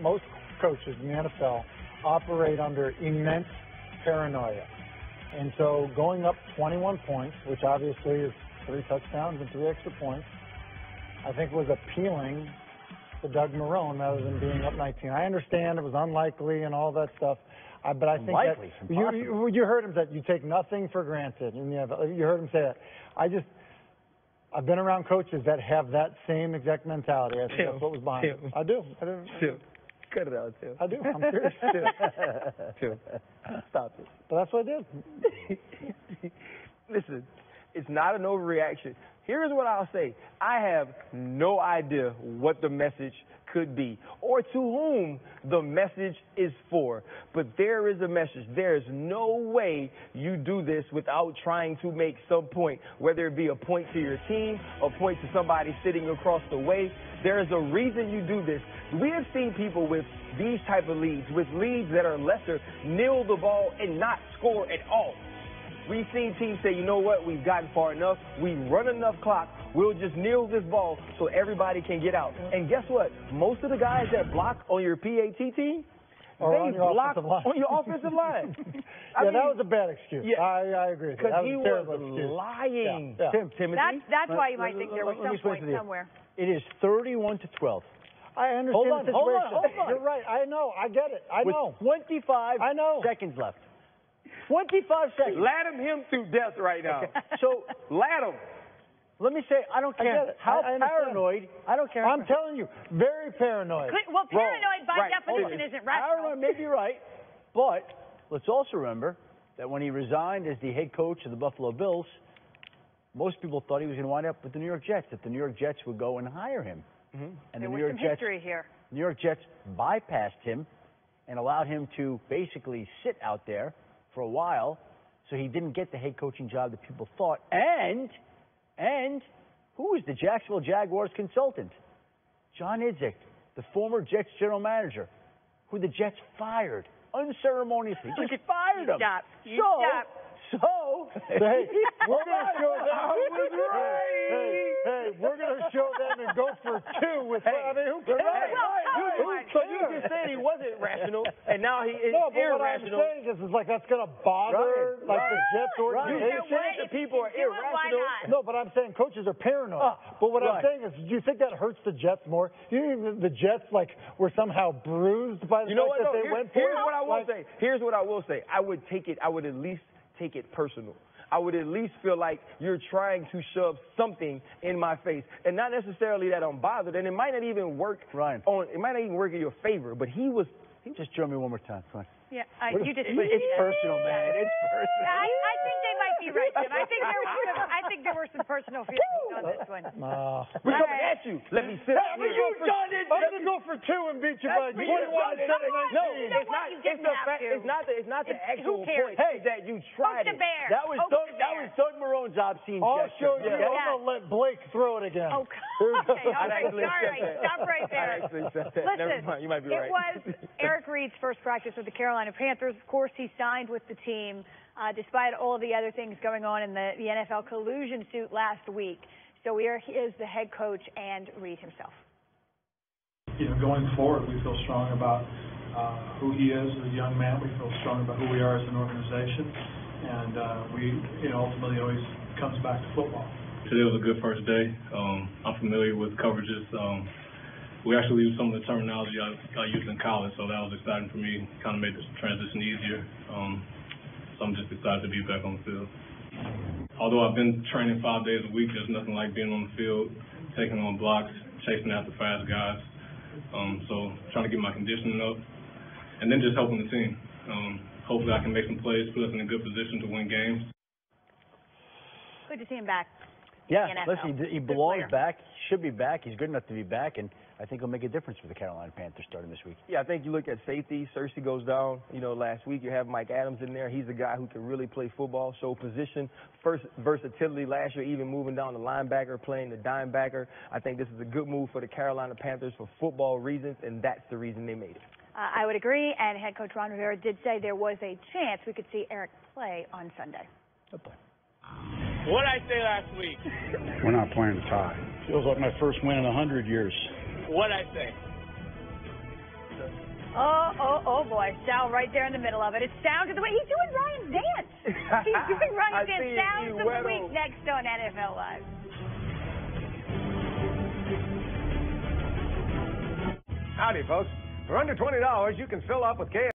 Most coaches in the NFL operate under immense paranoia. And so going up 21 points, which obviously is 3 touchdowns and 3 extra points, I think was appealing to Doug Marrone rather than being up 19. I understand it was unlikely and all that stuff, but I think unlikely, that you heard him say you take nothing for granted. And you heard him say that. I've been around coaches that have that same exact mentality. I think that's what was behind it. I do. Cut it out, Tim. I do. I'm serious. Tim. Stop it. But that's what I did. Listen, it's not an overreaction. Here's what I'll say. I have no idea what the message could be or to whom the message is for. But there is a message. There is no way you do this without trying to make some point, whether it be a point to your team, a point to somebody sitting across the way. There is a reason you do this. We have seen people with these type of leads, with leads that are lesser, kneel the ball and not score at all. We've seen teams say, you know what, we've gotten far enough, we run enough clock, we'll just kneel this ball so everybody can get out. And guess what? Most of the guys that block on your PAT team, they block on your offensive line. I mean, that was a bad excuse. Yeah. I agree. Because he was lying. Yeah. Timothy. That's why you might think there was some point somewhere. It is 31-12. I understand the situation. Hold on. You're right. I know. I get it. I know. With 25 seconds left. 25 seconds. Ladham him to death right now. So, Ladham. Let me say, I don't care how paranoid. I don't care. I'm telling you, very paranoid. Well, paranoid by definition isn't rational. Paranoid may be right, but let's also remember that when he resigned as the head coach of the Buffalo Bills, most people thought he was going to wind up with the New York Jets, that the New York Jets would go and hire him. Mm-hmm. And there was some history here. New York Jets bypassed him and allowed him to basically sit out there for a while, so he didn't get the head coaching job that people thought. And who is the Jacksonville Jaguars consultant? John Idzik, the former Jets general manager, who the Jets fired unceremoniously. Just fired him. Stop. Hey, we're going to show them. Hey, we're going to show them and go for 2 with. I mean, who cares? So you just said he wasn't rational, and now he is irrational. What I'm saying is like that's going to bother the Jets organization. You said the people are irrational. No, but I'm saying coaches are paranoid. But what I'm saying is, do you think that hurts the Jets more? Do you think the Jets were somehow bruised by the fact that they went for it? Here's what I will say. Here's what I will say. I would at least take it personal. I would at least feel like you're trying to shove something in my face, and not necessarily that I'm bothered. And it might not even work. Ryan. It might not even work in your favor. But he just join me one more time. Come on. Yeah, you just. It's personal, man. It's personal. I think they might be right, Jim. I think there were some personal feelings on this one. We're coming at you. Let me sit. I'm going to go for 2 and beat you by 21 instead of 19. No, it's not the actual point that you tried it. That was Doug Marrone's obscene I'll show gesture. you. I'm going to let Blake throw it again. Okay. All right. Stop right there. Listen, you might be right. It was Eric Reid's first practice with the Carolina Panthers. Of course, he signed with the team despite all of the other things going on in the NFL collusion suit last week. So he is the head coach and Reid himself. Going forward, we feel strong about who he is as a young man. We feel strong about who we are as an organization. And it ultimately always comes back to football. Today was a good first day. I'm familiar with coverages. We actually used some of the terminology I used in college, so that was exciting for me. Kind of made this transition easier. So I'm just excited to be back on the field. Although I've been training 5 days a week, there's nothing like being on the field, taking on blocks, chasing after fast guys. So trying to get my conditioning up, and then just helping the team. Hopefully I can make some plays, put us in a good position to win games. Good to see him back. Yeah, listen, he belongs back. He should be back. He's good enough to be back, and I think he'll make a difference for the Carolina Panthers starting this week. Yeah, I think you look at safety. Cersei goes down. Last week you have Mike Adams in there. He's a guy who can really play football, show position, first versatility last year, even moving down the linebacker, playing the dime backer. I think this is a good move for the Carolina Panthers for football reasons, and that's the reason they made it. I would agree, and head coach Ron Rivera did say there was a chance we could see Eric play on Sunday. He'll play. What did I say last week? We're not playing a tie. Feels like my first win in 100 years. What did I say? Oh boy. Sal right there in the middle of it. It's Sounds of the Week. He's doing Ryan's dance. He's doing Ryan's dance. Sounds of the Week next on NFL Live. Howdy, folks. For under $20, you can fill up with KFC.